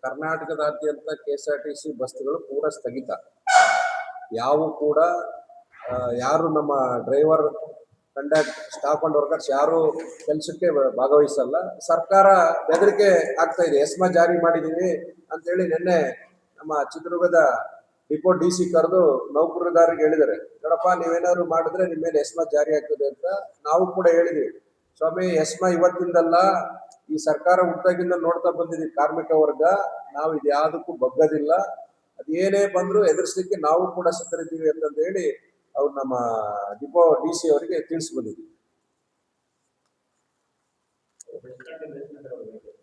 ಕರ್ನಾಟಕದಾದ್ಯಂತ KSRTC ಬಸ್ಗಳು ಪೂರ ಸ್ಥಗಿತ. ಯಾವ ಕೂಡ ಯಾರು ನಮ್ಮ driver, conductor, staff and workers ಯಾರು ಕೆಲಸಕ್ಕೆ ಭಾಗವಹಿಸಲ್ಲ. ಸರ್ಕಾರ ಬೆದರಿಕೆ ಆಗ್ತಾ ಇದೆ, ಎಸ್ಮಾ ಜಾರಿ ಮಾಡಿದೀವಿ ಅಂತೇಳಿ ನಿನ್ನೆ ನಮ್ಮ ಚಿತ್ರದುರ್ಗದ ಡಿಪೋ DC ಕರೆದು ನೌಕರದಾರರಿಗೆ ಹೇಳಿದ್ದಾರೆ, ನೋಡಪ್ಪ ನೀವೇನಾದ್ರು ಮಾಡಿದ್ರೆ ನಿಮ್ಮ ಮೇಲೆ ಎಸ್ಮಾ ಜಾರಿ ಆಗ್ತದೆ ಅಂತ. ನಾವು ಕೂಡ ಹೇಳಿದ್ವಿ, ಸ್ವಾಮಿ ಎಸ್ಮಾ ಇವತ್ತಿಂದಲ್ಲ, ಈ ಸರ್ಕಾರ ಹುಟ್ಟಾಗಿಂದ ನೋಡ್ತಾ ಬಂದಿದ್ದೀವಿ ಕಾರ್ಮಿಕ ವರ್ಗ, ನಾವು ಇದ್ಯಾವುದಕ್ಕೂ ಬಗ್ಗದಿಲ್ಲ, ಅದೇನೇ ಬಂದ್ರು ಎದುರಿಸಲಿಕ್ಕೆ ನಾವು ಕೂಡ ಸಿದ್ಧರಿದ್ದೀವಿ ಅಂತ ಹೇಳಿ ಅವ್ರು ನಮ್ಮ ಡಿಪೋ DC ಅವರಿಗೆ ತಿಳಿಸಿ ಬಂದಿದ್ವಿ.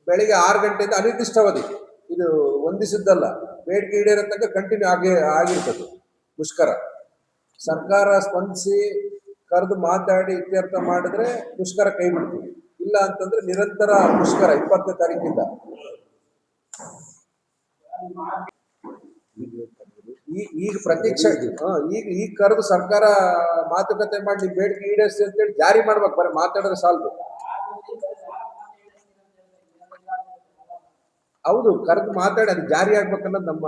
ಬೆಳಿಗ್ಗೆ 6 ಗಂಟೆಯಿಂದ ಅನಿರ್ದಿಷ್ಟಾವಧಿ, ಇದು ಒಂದಿಸಿದ್ದಲ್ಲ, ಬೇಡಿಕೆ ಈಡೇರೋ ತನಕ ಕಂಟಿನ್ಯೂ ಆಗಿರ್ತದೆ ಮುಷ್ಕರ. ಸರ್ಕಾರ ಸ್ಪಂದಿಸಿ ಕರೆದು ಮಾತಾಡಿ ಇತ್ಯರ್ಥ ಮಾಡಿದ್ರೆ ಮುಷ್ಕರ ಕೈ ಬಿಡ್ತೀವಿ, ಇಲ್ಲ ಅಂತಂದ್ರೆ ನಿರಂತರ ಮುಷ್ಕರ 20ನೇ ತಾರೀಕಿಂದ. ಈಗ ಪ್ರತೀಕ್ಷ ಈಗ ಕರೆದು ಸರ್ಕಾರ ಮಾತುಕತೆ ಮಾಡಿ ಬೇಡಿಕೆ ಈಡೇರಿಸಿ ಅಂತೇಳಿ ಜಾರಿ ಮಾಡ್ಬೇಕು, ಬರೀ ಮಾತಾಡಿದ್ರೆ ಸಾಲದು. ಹೌದು, ಕರೆದು ಮಾತಾಡಿ ಅದು ಜಾರಿ ಆಗ್ಬೇಕನ್ನೋದು ನಮ್ಮ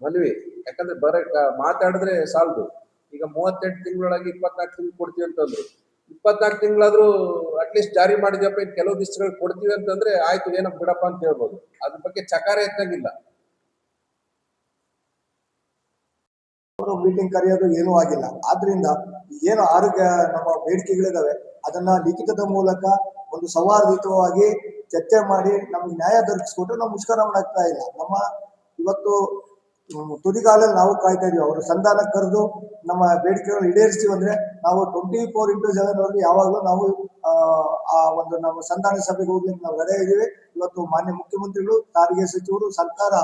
ಮನವಿ. ಯಾಕಂದ್ರೆ ಬರೀ ಮಾತಾಡಿದ್ರೆ ಸಾಲದು. ಈಗ 38 ತಿಂಗಳೊಳಗೆ 24 ತಿಂಗಳು ಕೊಡ್ತೀವಿ ಅಂತಂದ್ರು, 24 ತಿಂಗಳಾದ್ರೂ ಅಟ್ಲೀಸ್ಟ್ ಜಾರಿ ಮಾಡಿದ್ಯಪ್ಪ, ಇನ್ನು ಕೆಲವು ದಿವಸಗಳು ಕೊಡ್ತೀವಿ ಅಂತಂದ್ರೆ ಆಯ್ತು, ಏನೋ ಬಿಡಪ್ಪ ಅಂತ ಹೇಳ್ಬೋದು. ಅದ್ರ ಬಗ್ಗೆ ಚಕಾರ ಎತ್ತಂಗಿಲ್ಲ. ಮೀಟಿಂಗ್ ಕರೆಯೋದು ಏನೂ ಆಗಿಲ್ಲ. ಆದ್ರಿಂದ ಏನು ಆರೋಗ್ಯ ನಮ್ಮ ಬೇಡಿಕೆಗಳಿದಾವೆ ಅದನ್ನ ಲಿಖಿತದ ಮೂಲಕ ಒಂದು ಸೌಹಾರ್ದಯುತವಾಗಿ ಚರ್ಚೆ ಮಾಡಿ ನಮ್ಗೆ ನ್ಯಾಯ ದೊರಕಿಸ್ಕೊಟ್ರೆ ನಾವು ಮುಷ್ಕರ ಮಾಡಾಗ್ತಾ ಇಲ್ಲ. ನಮ್ಮ ಇವತ್ತು ತುದಿಗಾಲಲ್ಲಿ ನಾವು ಕಾಯ್ತಾ ಇದೀವಿ. ಅವರು ಸಂಧಾನ ಕರೆದು ನಮ್ಮ ಬೇಡಿಕೆಗಳು ಈಡೇರಿಸ್ತೀವಿ ಅಂದ್ರೆ ನಾವು 24x7 ವರೆಗೆ ಯಾವಾಗಲೂ ನಾವು ಆ ಒಂದು ನಮ್ಮ ಸಂಧಾನ ಸಭೆಗೆ ಹೋಗ್ಲಿಕ್ಕೆ ನಾವು ರೆಡಿ ಇದೀವಿ. ಇವತ್ತು ಮಾನ್ಯ ಮುಖ್ಯಮಂತ್ರಿಗಳು, ಸಾರಿಗೆ ಸಚಿವರು, ಸರ್ಕಾರ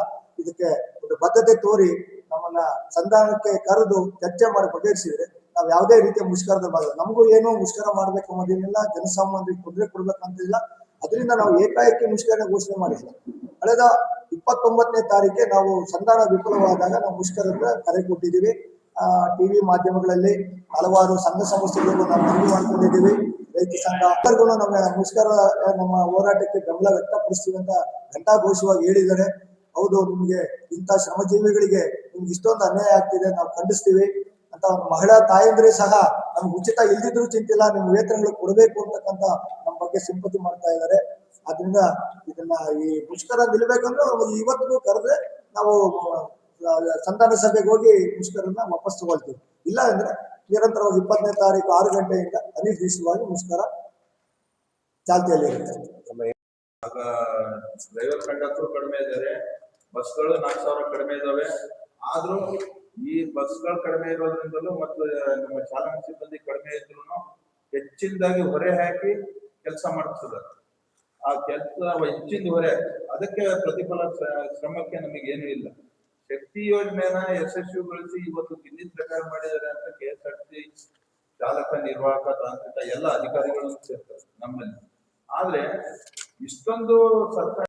ಇದಕ್ಕೆ ಒಂದು ಬದ್ಧತೆ ತೋರಿ ನಮ್ಮನ್ನ ಸಂಧಾನಕ್ಕೆ ಕರೆದು ಚರ್ಚೆ ಮಾಡಿ ಬಗೆಹರಿಸಿದ್ರೆ ನಾವು ಯಾವುದೇ ರೀತಿಯ ಮುಷ್ಕರದ ಭಾಗ, ನಮಗೂ ಏನು ಮುಷ್ಕರ ಮಾಡ್ಬೇಕು ಅನ್ನೋದೇನಿಲ್ಲ, ಜನಸಾಮಾನ್ಯರಿಗೆ ತೊಂದರೆ ಕೊಡ್ಬೇಕಂತಿಲ್ಲ. ಅದರಿಂದ ನಾವು ಏಕಾಏಕಿ ಮುಷ್ಕರ ಘೋಷಣೆ ಮಾಡಿಲ್ಲ. ಕಳೆದ 29ನೇ ತಾರೀಕೆ ನಾವು ಸಂಧಾನ ವಿಫಲವಾದಾಗ ನಾವು ಮುಷ್ಕರದ ಕರೆ ಕೊಟ್ಟಿದ್ದೀವಿ. TV ಮಾಧ್ಯಮಗಳಲ್ಲಿ ಹಲವಾರು ಸಂಘ ಸಂಸ್ಥೆಗಳಿಗೂ ನಾವು ಮನವಿ ಮಾಡ್ಕೊಂಡಿದ್ದೀವಿ. ರೈತ ಸಂಘ ಎಲ್ಲರಿಗೂ ನಮ್ಮ ಮುಷ್ಕರ ನಮ್ಮ ಹೋರಾಟಕ್ಕೆ ಬೆಂಬಲ ವ್ಯಕ್ತಪಡಿಸ್ತೀವಿ ಅಂತ ಘಂಟಾಘೋಷವಾಗಿ ಹೇಳಿದ್ದಾರೆ. ಹೌದು, ನಿಮ್ಗೆ ಇಂಥ ಶ್ರಮಜೀವಿಗಳಿಗೆ ನಿಮ್ಗೆ ಇಷ್ಟೊಂದು ಅನ್ಯಾಯ ಆಗ್ತಿದೆ, ನಾವು ಖಂಡಿಸ್ತೀವಿ ಅಂತ ಒಂದು ಮಹಿಳಾ ತಾಯಂದ್ರೆ ಸಹ ನಮ್ಗೆ ಉಚಿತ ಇಲ್ದಿದ್ರು ಚಿಂತಿಲ್ಲ, ನಿಮ್ ವೇತನಗಳು ಕೊಡಬೇಕು ಅಂತಕ್ಕಂಥ ನಮ್ಮ ಬಗ್ಗೆ ಸಿಂಪತಿ ಮಾಡ್ತಾ ಇದ್ದಾರೆ. ಆದ್ರಿಂದ ಇದನ್ನ ಈ ಮುಷ್ಕರ ನಿಲ್ಬೇಕಂದ್ರೆ ಇವತ್ತಿಗೂ ಕರೆದ್ರೆ ನಾವು ಸಂಧಾನ ಸಭೆಗೆ ಹೋಗಿ ಮುಷ್ಕರನ್ನ ವಾಪಸ್ ತಗೊಳ್ತೀವಿ. ಇಲ್ಲ ಅಂದ್ರೆ ನಿರಂತರವಾಗಿ 20ನೇ ತಾರೀಕು 6 ಗಂಟೆಯಿಂದ ಅನಿರ್ದಿಷ್ಟವಾಗಿ ಮುಷ್ಕರ ಚಾಲ್ತಿಯಲ್ಲಿ ಇರುತ್ತೆ. ಡ್ರೈವರ್ ಕಂಡಕ್ಟರ್ ಕಡಿಮೆ ಇದ್ದಾರೆ, ಬಸ್ಗಳು 4,000 ಕಡಿಮೆ ಇದಾವೆ. ಆದ್ರೂ ಈ ಬಸ್ಗಳು ಕಡಿಮೆ ಇರೋದ್ರಿಂದಲೂ ಮತ್ತು ನಮ್ಮ ಚಾಲನಾ ಸಿಬ್ಬಂದಿ ಕಡಿಮೆ ಇದ್ರು ಹೆಚ್ಚಿನದಾಗಿ ಹೊರೆ ಹಾಕಿ ಕೆಲಸ ಮಾಡ್ತಿದ್ದಾರೆ. ಆ ಕೆಲಸ ಹೆಚ್ಚಿನ ಹೊರೆ, ಅದಕ್ಕೆ ಪ್ರತಿಫಲ ಶ್ರಮಕ್ಕೆ ನಮಗೇನು ಇಲ್ಲ. ಶಕ್ತಿ ಯೋಜನೆನ ಯಶಸ್ವಿಗೊಳಿಸಿ ಇವತ್ತು ಗಿನ್ನಿಸ್ ರೆಕಾರ್ಡ್ ಮಾಡಿದ್ದಾರೆ ಅಂತ KSRTC ಚಾಲಕ, ನಿರ್ವಾಹಕ, ತಾಂತ್ರಿಕ ಎಲ್ಲ ಅಧಿಕಾರಿಗಳನ್ನು ಸೇರ್ತಾರೆ ನಮ್ಮಲ್ಲಿ. ಆದ್ರೆ ಇಷ್ಟೊಂದು ಸರ್ಕಾರ